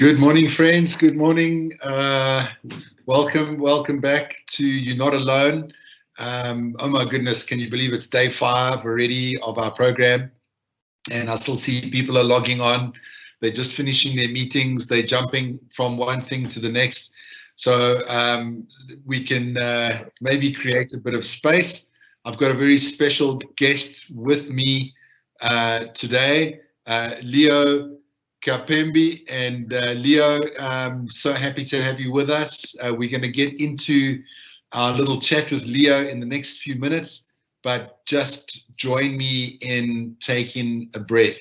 Good morning, friends. Good morning. Welcome back to You're Not Alone. Oh my goodness, can you believe it's day 5 already of our program? And I still see people are logging on. They're just finishing their meetings. They're jumping from one thing to the next. So we can maybe create a bit of space. I've got a very special guest with me today, Leo Kapembi. And Leo, so happy to have you with us. We're going to get into our little chat with Leo in the next few minutes, but just join me in taking a breath.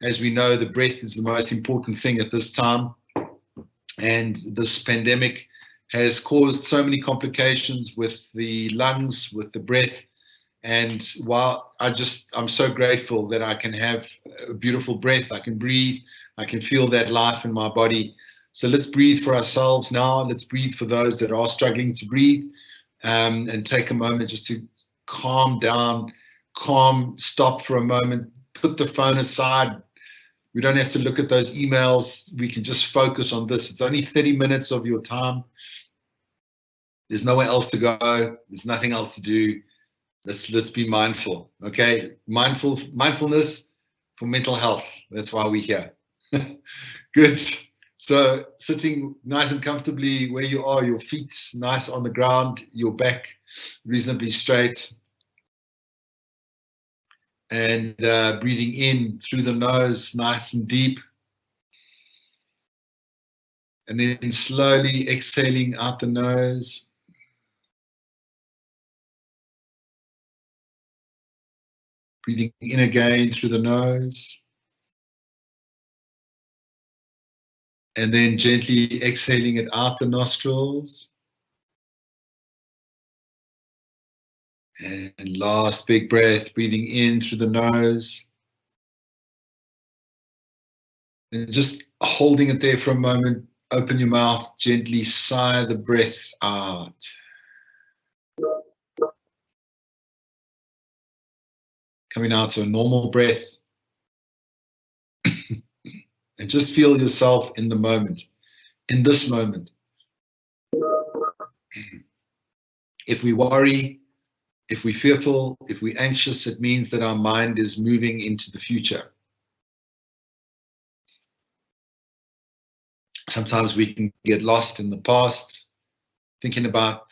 As we know, the breath is the most important thing at this time, and this pandemic has caused so many complications with the lungs, with the breath. And while I'm so grateful that I can have a beautiful breath, I can breathe, I can feel that life in my body. So let's breathe for ourselves now. Let's breathe for those that are struggling to breathe, and take a moment just to calm down, stop for a moment, put the phone aside. We don't have to look at those emails. We can just focus on this. It's only 30 minutes of your time. There's nowhere else to go. There's nothing else to do. Let's be mindful, okay? Mindfulness for mental health. That's why we're here. Good. So sitting nice and comfortably where you are, your feet nice on the ground, your back reasonably straight. And breathing in through the nose, nice and deep. And then slowly exhaling out the nose. Breathing in again through the nose. And then gently exhaling it out the nostrils. And last big breath, breathing in through the nose. And just holding it there for a moment, open your mouth, gently sigh the breath out. Coming out to a normal breath. And just feel yourself in the moment, in this moment. If we worry, if we're fearful, if we're anxious, it means that our mind is moving into the future. Sometimes we can get lost in the past, thinking about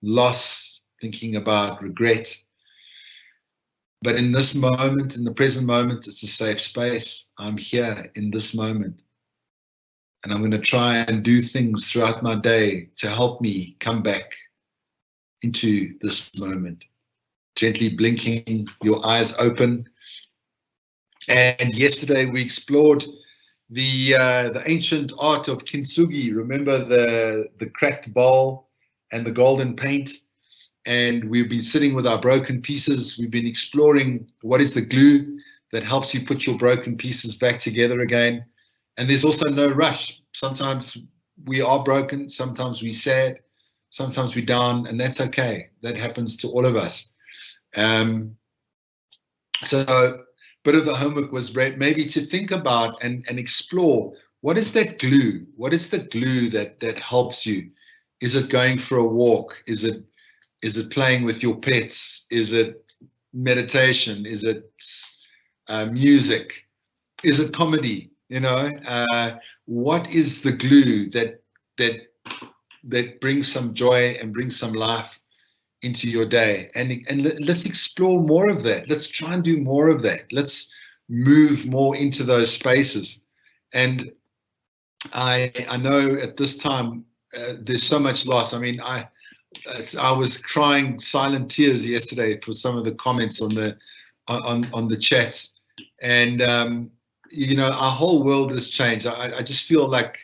loss, thinking about regret. But in this moment, in the present moment, it's a safe space. I'm here in this moment. And I'm going to try and do things throughout my day to help me come back into this moment. Gently blinking, your eyes open. And yesterday we explored the ancient art of kintsugi. Remember the cracked bowl and the golden paint? And we've been sitting with our broken pieces. We've been exploring what is the glue that helps you put your broken pieces back together again. And there's also no rush. Sometimes we are broken, sometimes we're sad, sometimes we're down, and that's okay. That happens to all of us. So a bit of the homework was maybe to think about and explore, what is that glue? What is the glue that helps you? Is it going for a walk? Is it playing with your pets? Is it meditation? Is it music? Is it comedy? You know, what is the glue that brings some joy and brings some life into your day? And let's explore more of that. Let's try and do more of that. Let's move more into those spaces. And I know at this time there's so much loss. I mean, I was crying silent tears yesterday for some of the comments on the chat, and you know, our whole world has changed. I just feel like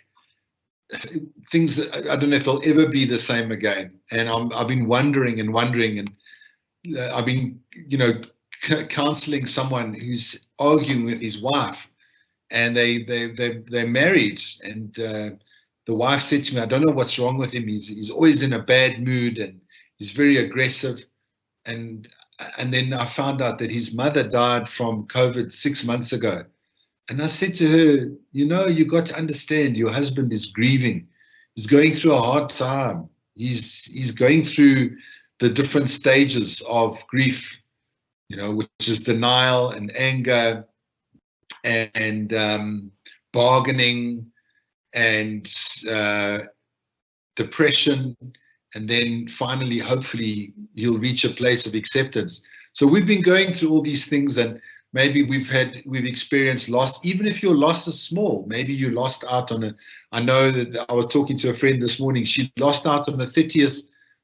things that I don't know if they'll ever be the same again. And I've been wondering, and I've been, you know, counseling someone who's arguing with his wife, and they're married, and the wife said to me, I don't know what's wrong with him. He's always in a bad mood, and he's very aggressive. And then I found out that his mother died from COVID 6 months ago. And I said to her, you know, you got to understand your husband is grieving. He's going through a hard time. He's going through the different stages of grief, you know, which is denial and anger and bargaining and depression. And then finally, hopefully, you'll reach a place of acceptance. So we've been going through all these things, and maybe we've experienced loss, even if your loss is small. Maybe you lost out on I know that I was talking to a friend this morning. She lost out on the 30th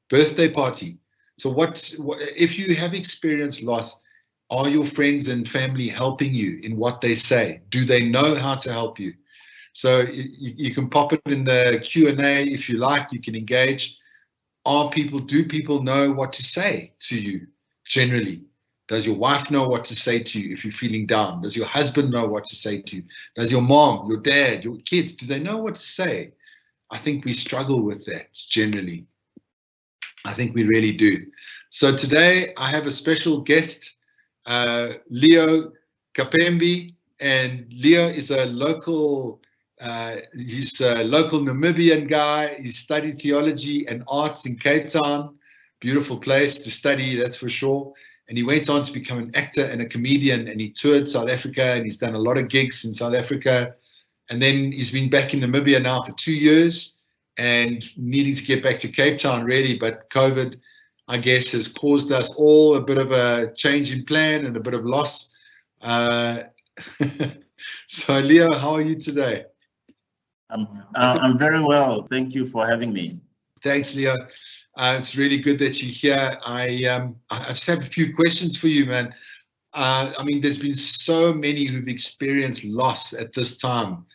birthday party. So what if you have experienced loss? Are your friends and family helping you in what they say? Do they know how to help you? So you can pop it in the Q&A if you like. You can engage. Do people know what to say to you generally? Does your wife know what to say to you if you're feeling down? Does your husband know what to say to you? Does your mom, your dad, your kids, do they know what to say? I think we struggle with that generally. I think we really do. So today I have a special guest, Leo Kapembe, and Leo is a local he's a local Namibian guy. He studied theology and arts in Cape Town. Beautiful place to study, that's for sure. And he went on to become an actor and a comedian, and he toured South Africa, and he's done a lot of gigs in South Africa. And then he's been back in Namibia now for 2 years and needing to get back to Cape Town really, but COVID, I guess, has caused us all a bit of a change in plan and a bit of loss. So Leo, how are you today? I'm very well. Thank you for having me. Thanks, Leo. It's really good that you're here. I just have a few questions for you, man. I mean, there's been so many who've experienced loss at this time.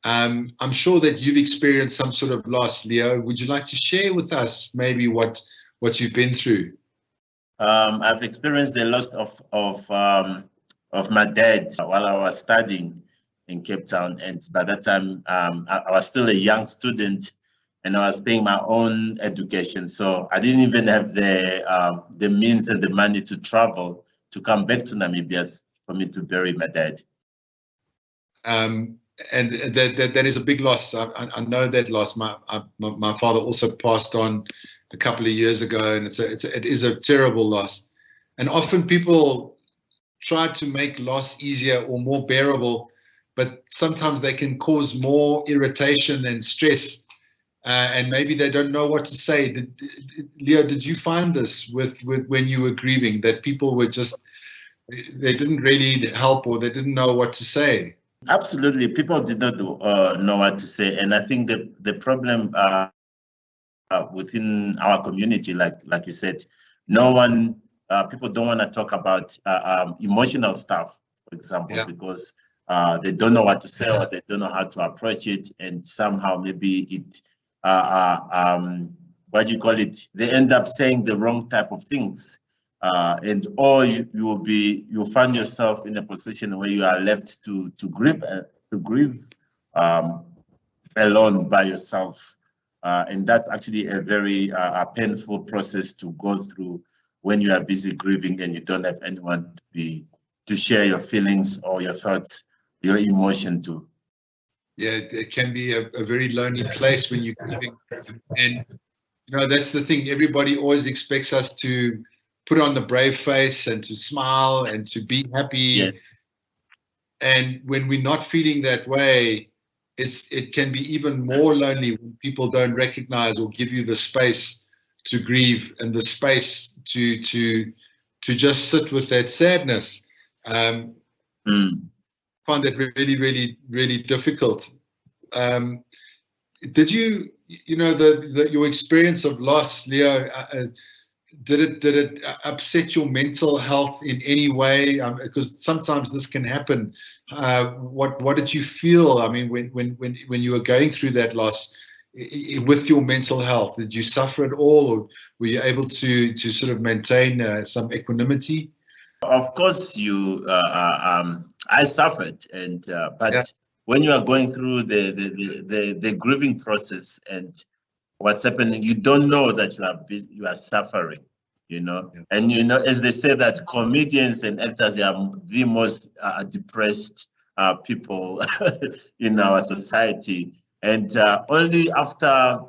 I'm sure that you've experienced some sort of loss, Leo. Would you like to share with us maybe what you've been through? I've experienced the loss of my dad while I was studying in Cape Town, and by that time I was still a young student, and I was paying my own education, so I didn't even have the means and the money to travel to come back to Namibia for me to bury my dad. And that is a big loss. I know that loss. My father also passed on a couple of years ago, and it is a terrible loss. And often people try to make loss easier or more bearable, but sometimes they can cause more irritation and stress, and maybe they don't know what to say. Leo, did you find this with when you were grieving, that people were just, they didn't really help, or they didn't know what to say? Absolutely, people did not know what to say, and I think the problem within our community, like you said, people don't want to talk about emotional stuff, for example, yeah, because they don't know what to say, or they don't know how to approach it, and somehow maybe it what do you call it? They end up saying the wrong type of things. Or you'll find yourself in a position where you are left to grieve alone by yourself, and that's actually a very painful process to go through when you are busy grieving and you don't have anyone to share your feelings or your thoughts, your emotion to. Yeah, it can be a very lonely place when you're grieving, and you know that's the thing. Everybody always expects us to put on the brave face and to smile and to be happy. Yes. And when we're not feeling that way, it can be even more lonely when people don't recognize or give you the space to grieve and the space to just sit with that sadness. Find that really, really, really difficult. Did you know your experience of loss, Leo? Did it upset your mental health in any way? Because sometimes this can happen. What did you feel? I mean, when you were going through that loss, with your mental health, did you suffer at all, or were you able to sort of maintain some equanimity? Of course, I suffered, and but yeah, when you are going through the grieving process and what's happening, you don't know that you are suffering, you know. Yeah. And you know, as they say that comedians and actors, they are the most depressed people in our society. And only after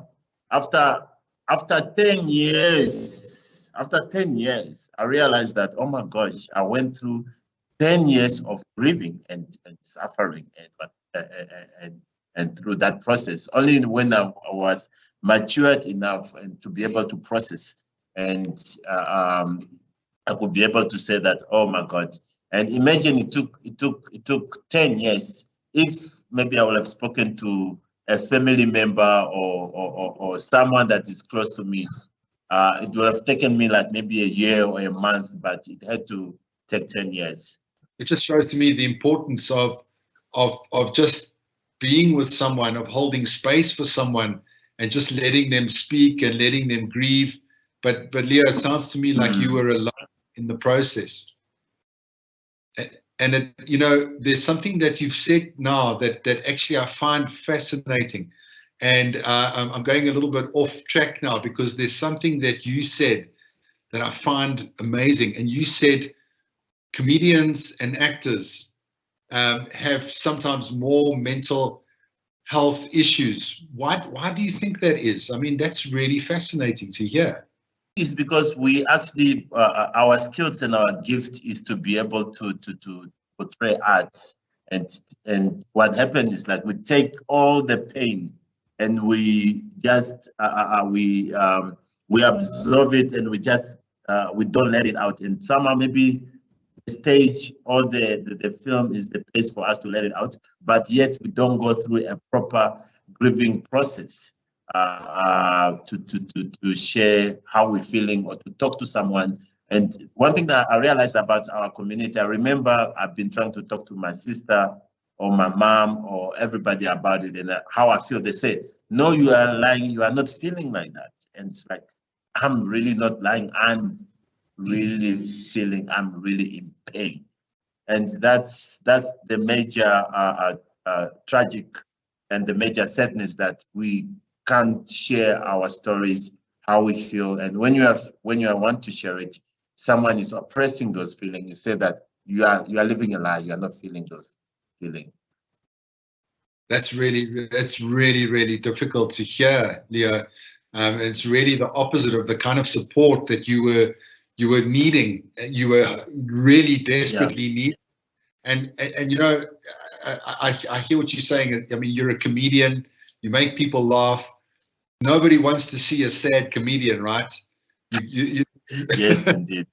10 years, I realized that, oh my gosh, I went through 10 years of grieving and suffering and through that process. Only when I was matured enough and to be able to process, and I could be able to say that, oh my God. And imagine it took 10 years. If maybe I would have spoken to a family member or someone that is close to me, it would have taken me like maybe a year or a month, but it had to take 10 years. It just shows to me the importance of just being with someone, of holding space for someone, and just letting them speak and letting them grieve. But Leo, it sounds to me like you were alone in the process. And it, you know, there's something that you've said now that actually I find fascinating. And I'm going a little bit off track now, because there's something that you said that I find amazing. And you said comedians and actors have sometimes more mental health issues. Why do you think that is? I mean, that's really fascinating to hear. It's because we actually, our skills and our gift is to be able to portray arts. And what happens is, like, we take all the pain and we just, we absorb it, and we just, we don't let it out. And somehow maybe the stage or the film is the place for us to let it out, but yet we don't go through a proper grieving process to share how we're feeling or to talk to someone. And one thing that I realized about our community, I remember I've been trying to talk to my sister or my mom or everybody about it and how I feel. They say, no, you are lying, you are not feeling like that. And it's like, I'm really not lying, I'm really feeling, I'm really in pain. And that's the major tragic and the major sadness, that we can't share our stories, how we feel. And when you want to share it, someone is oppressing those feelings. You say that you are living a lie, you are not feeling those feelings. That's really difficult to hear, Leo. It's really the opposite of the kind of support that you were needing. You were really desperately needing. And you know, I hear what you're saying. I mean, you're a comedian. You make people laugh. Nobody wants to see a sad comedian, right? Yes, indeed.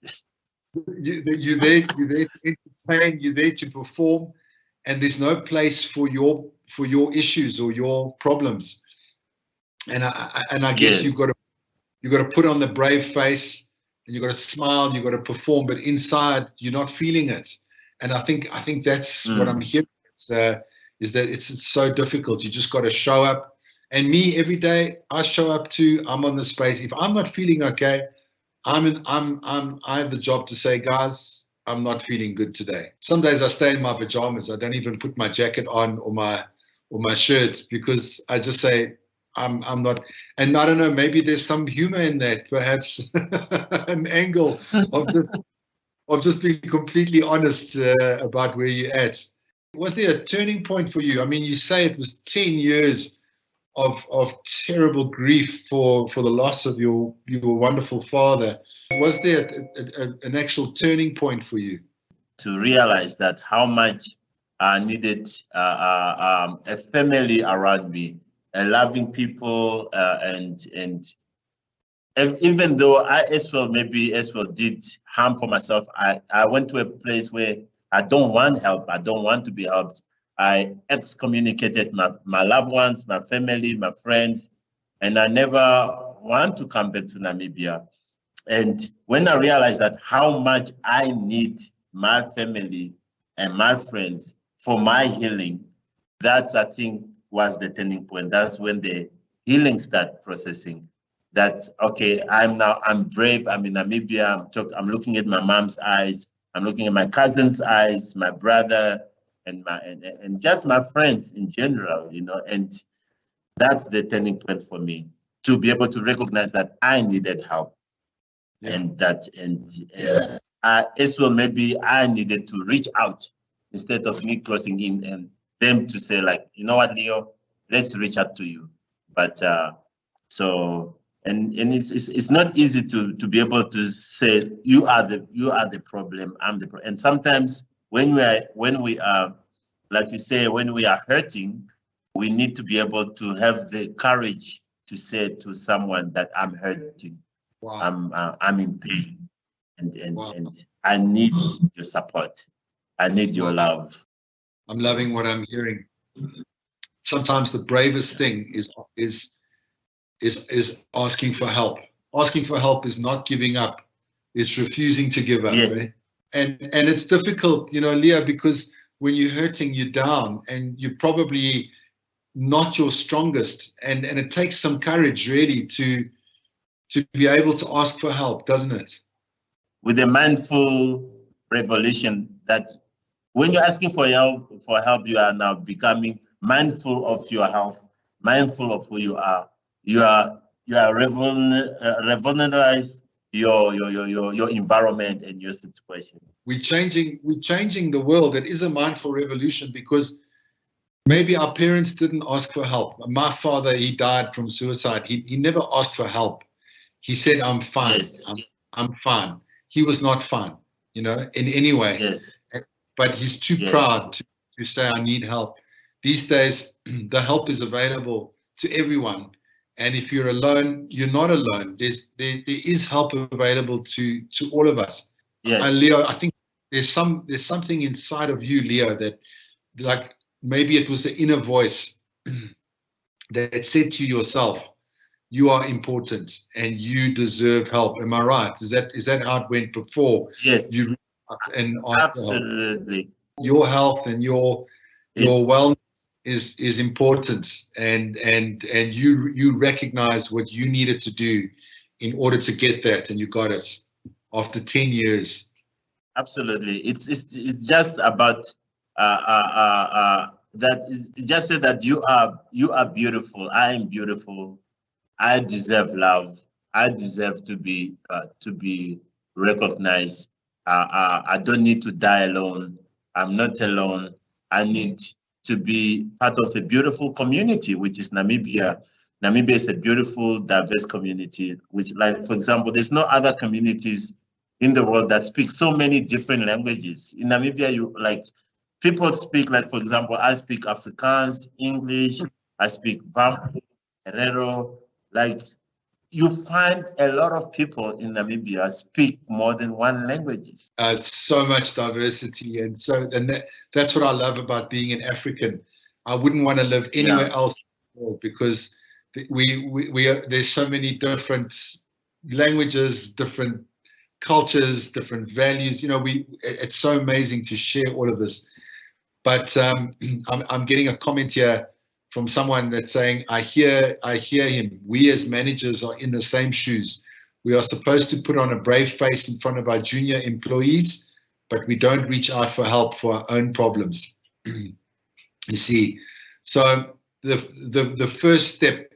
You're there to entertain. You're there to perform, and there's no place for your issues or your problems. And I guess you've got to put on the brave face, and you've got to smile. You've got to perform, but inside you're not feeling it. And I think that's what I'm hearing. Is that it's so difficult. You just got to show up. And me, every day I show up too. I'm on the space. If I'm not feeling okay, I have the job to say, guys, I'm not feeling good today. Some days I stay in my pajamas. I don't even put my jacket on or my shirt, because I just say I'm not. And I don't know, maybe there's some humor in that, perhaps an angle of just being completely honest about where you're at. Was there a turning point for you? I mean, you say it was 10 years of terrible grief for the loss of your wonderful father. Was there an actual turning point for you? To realize that how much I needed a family around me, loving people, and even though I as well did harm for myself, I went to a place where I don't want help. I don't want to be helped. I excommunicated my loved ones, my family, my friends, and I never want to come back to Namibia. And when I realized that how much I need my family and my friends for my healing, that's, I think, was the turning point. That's when the healing started processing. That's okay. I'm brave. I'm in Namibia. I'm looking at my mom's eyes. I'm looking at my cousin's eyes, my brother, and just my friends in general, you know. And that's the turning point for me, to be able to recognize that I needed help, and as well, maybe I needed to reach out instead of me closing in and them to say like, you know what, Leo, let's reach out to you. But and it's not easy to be able to say you are the problem, I'm the problem. And sometimes when we are like you say, when we are hurting, we need to be able to have the courage to say to someone that I'm hurting. Wow. I'm in pain, and I need your support. I need your love. I'm loving what I'm hearing. Sometimes the bravest thing is asking for help. Asking for help is not giving up. It's refusing to give up. Yes. Right? And it's difficult, you know, Leah, because when you're hurting, you're down, and you're probably not your strongest. And it takes some courage, really, to be able to ask for help, doesn't it? With a mindful revolution, that when you're asking for help, you are now becoming mindful of your health, mindful of who you are. You are revolutionize your environment and your situation. We're changing the world. It is a mindful revolution, because maybe our parents didn't ask for help. My father, he died from suicide. He never asked for help. He said, I'm fine. Yes. I'm fine. He was not fine, you know, in any way. Yes. But he's too proud to say, I need help. These days, the help is available to everyone. And if you're alone, you're not alone. There is help available to all of us. Yes. Leo, I think there's something inside of you, Leo, that, like, maybe it was the inner voice that said to yourself, you are important and you deserve help. Am I right? Is that how it went before? Yes. You and asked absolutely. For help? Your health and your wellness is important, and you recognize what you needed to do in order to get that, and you got it after 10 years. Absolutely. It's just about that is just say that you are beautiful. I am beautiful. I deserve love. I deserve to be recognized. I don't need to die alone. I'm not alone. I need to be part of a beautiful community, which is Namibia. Namibia is a beautiful, diverse community, which, like, for example, there's no other communities in the world that speak so many different languages. In Namibia, people speak, like, for example, I speak Afrikaans, English, I speak Vampu, Herero. Like, you find a lot of people in Namibia speak more than one languages. It's so much diversity, and that's what I love about being an African. I wouldn't want to live anywhere else in the world, because there's so many different languages, different cultures, different values. You know, it's so amazing to share all of this. But I'm getting a comment here from someone that's saying, I hear him. We as managers are in the same shoes. We are supposed to put on a brave face in front of our junior employees, but we don't reach out for help for our own problems. You see, so the first step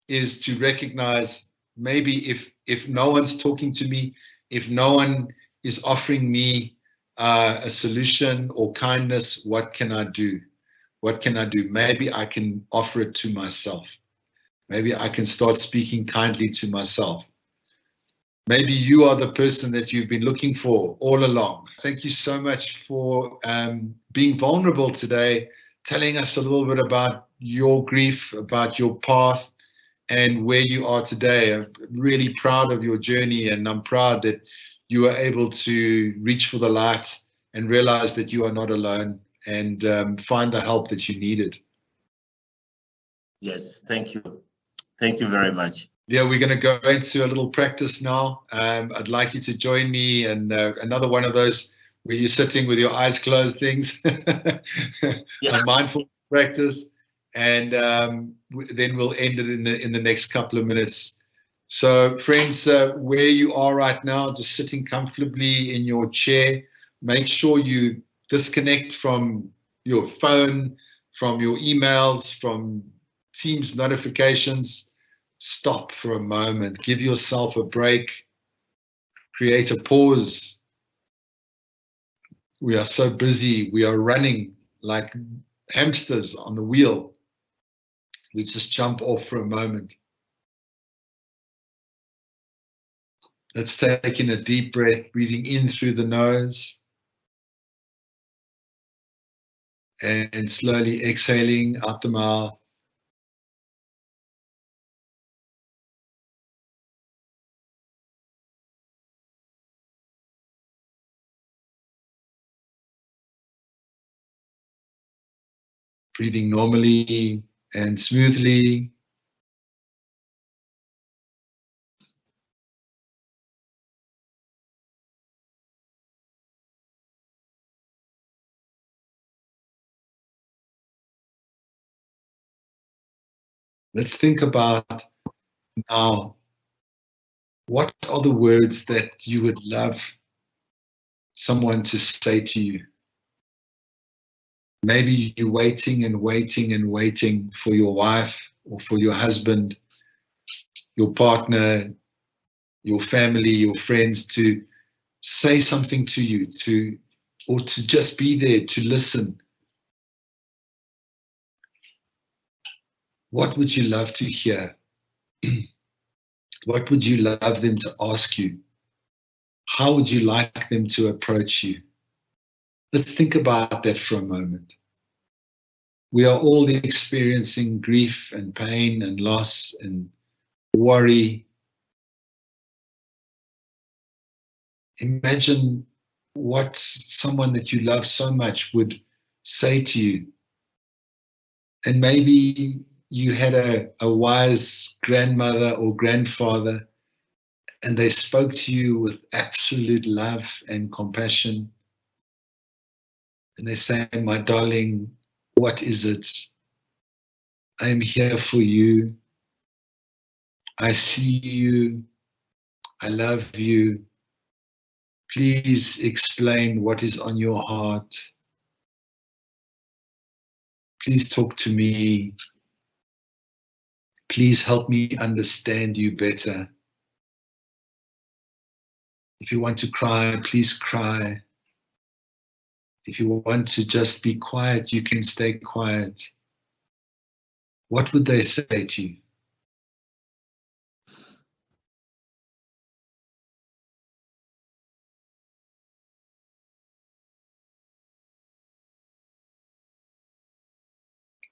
is to recognize, maybe if no one's talking to me, if no one is offering me a solution or kindness, what can I do? What can I do? Maybe I can offer it to myself. Maybe I can start speaking kindly to myself. Maybe you are the person that you've been looking for all along. Thank you so much for being vulnerable today, telling us a little bit about your grief, about your path, and where you are today. I'm really proud of your journey, and I'm proud that you were able to reach for the light and realize that you are not alone, and find the help that you needed. Yes, thank you. Thank you very much. Yeah, we're going to go into a little practice now. I'd like you to join me in another one of those where you're sitting with your eyes closed things, a mindful practice, and then we'll end it in the next couple of minutes. So friends, where you are right now, just sitting comfortably in your chair, make sure you disconnect from your phone, from your emails, from Teams notifications. Stop for a moment, give yourself a break, create a pause. We are so busy. We are running like hamsters on the wheel. We just jump off for a moment. Let's take in a deep breath, breathing in through the nose. And slowly exhaling out the mouth. Breathing normally and smoothly. Let's think about now, what are the words that you would love someone to say to you? Maybe you're waiting and waiting and waiting for your wife or for your husband, your partner, your family, your friends to say something to you, or to just be there to listen. What would you love to hear? What would you love them to ask you? How would you like them to approach you? Let's think about that for a moment. We are all experiencing grief and pain and loss and worry. Imagine what someone that you love so much would say to you. And maybe you had a wise grandmother or grandfather, and they spoke to you with absolute love and compassion. And they say, my darling, what is it? I am here for you. I see you. I love you. Please explain what is on your heart. Please talk to me. Please help me understand you better. If you want to cry, please cry. If you want to just be quiet, you can stay quiet. What would they say to you?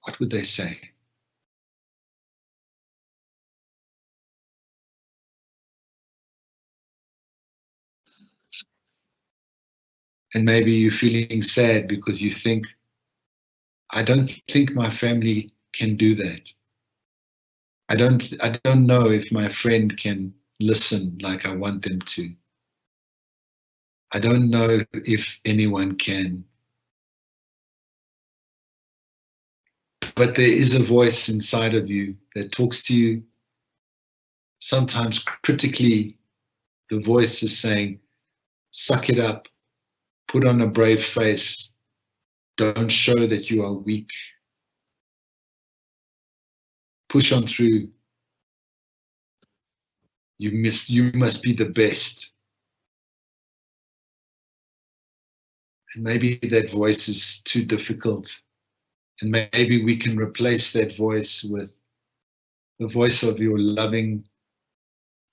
What would they say? And maybe you're feeling sad because you think, I don't think my family can do that. I don't know if my friend can listen like I want them to. I don't know if anyone can. But there is a voice inside of you that talks to you, sometimes critically. The voice is saying, suck it up, put on a brave face, don't show that you are weak. Push on through. You must be the best. And maybe that voice is too difficult. And maybe we can replace that voice with the voice of your loving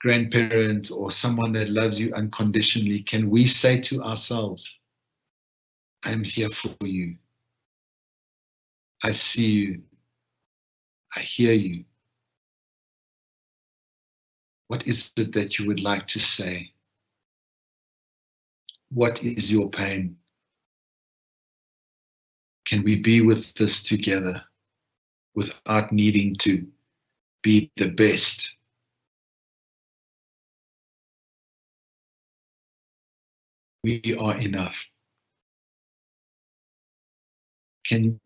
grandparent or someone that loves you unconditionally. Can we say to ourselves, I'm here for you. I see you. I hear you. What is it that you would like to say? What is your pain? Can we be with this together without needing to be the best? We are enough. Can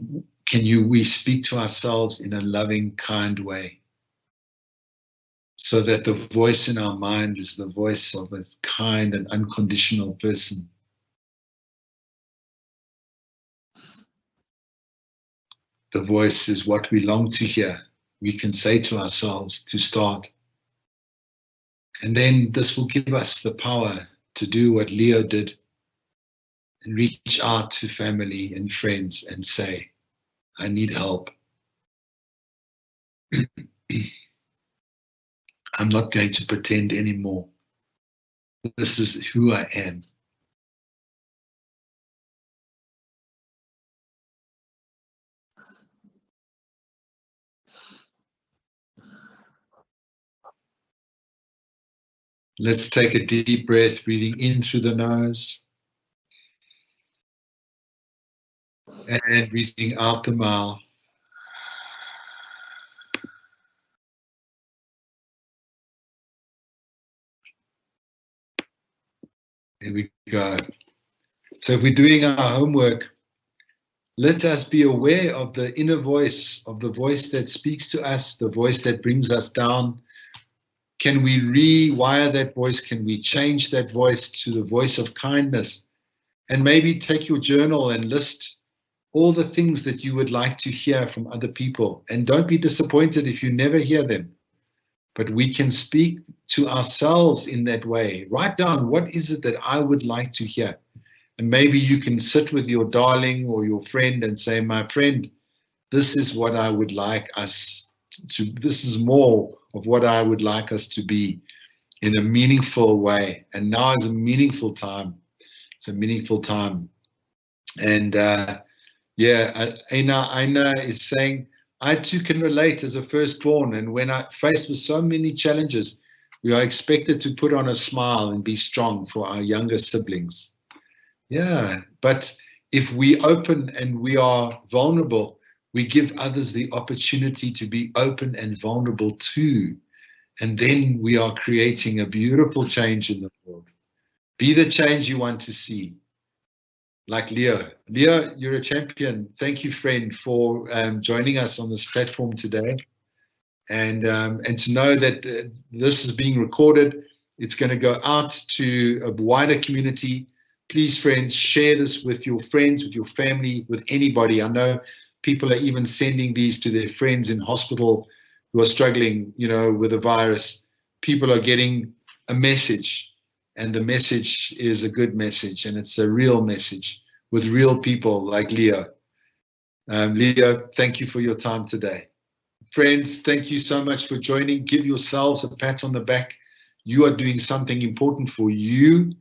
we speak to ourselves in a loving, kind way, so that the voice in our mind is the voice of a kind and unconditional person? The voice is what we long to hear. We can say to ourselves to start. And then this will give us the power to do what Leo did and reach out to family and friends and say, I need help. I'm not going to pretend anymore. This is who I am. Let's take a deep breath, breathing in through the nose and breathing out the mouth. There we go. So if we're doing our homework, let us be aware of the inner voice, of the voice that speaks to us, the voice that brings us down. Can we rewire that voice? Can we change that voice to the voice of kindness? And maybe take your journal and list all the things that you would like to hear from other people. And don't be disappointed if you never hear them. But we can speak to ourselves in that way. Write down, what is it that I would like to hear? And maybe you can sit with your darling or your friend and say, my friend, this is what I would like us to, this is more of what I would like us to be in a meaningful way. And now is a meaningful time. It's a meaningful time. And yeah, Aina is saying, I too can relate as a firstborn. And when I faced with so many challenges, we are expected to put on a smile and be strong for our younger siblings. Yeah, but if we open and we are vulnerable, we give others the opportunity to be open and vulnerable too. And then we are creating a beautiful change in the world. Be the change you want to see. Like Leo. Leo, you're a champion. Thank you, friend, for joining us on this platform today. And to know that this is being recorded, it's going to go out to a wider community. Please, friends, share this with your friends, with your family, with anybody. I know people are even sending these to their friends in hospital who are struggling, you know, with the virus. People are getting a message, and the message is a good message, and it's a real message with real people like Leo. Leo, thank you for your time today. Friends, thank you so much for joining. Give yourselves a pat on the back. You are doing something important for you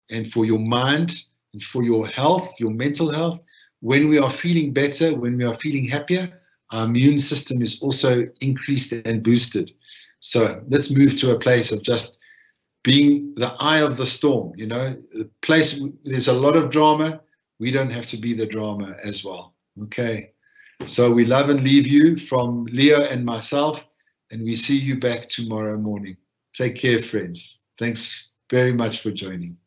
and for your mind and for your health, your mental health. When we are feeling better, when we are feeling happier, our immune system is also increased and boosted. So let's move to a place of just being the eye of the storm, you know, the place, there's a lot of drama. We don't have to be the drama as well. Okay. So we love and leave you from Leo and myself, and we see you back tomorrow morning. Take care, friends. Thanks very much for joining.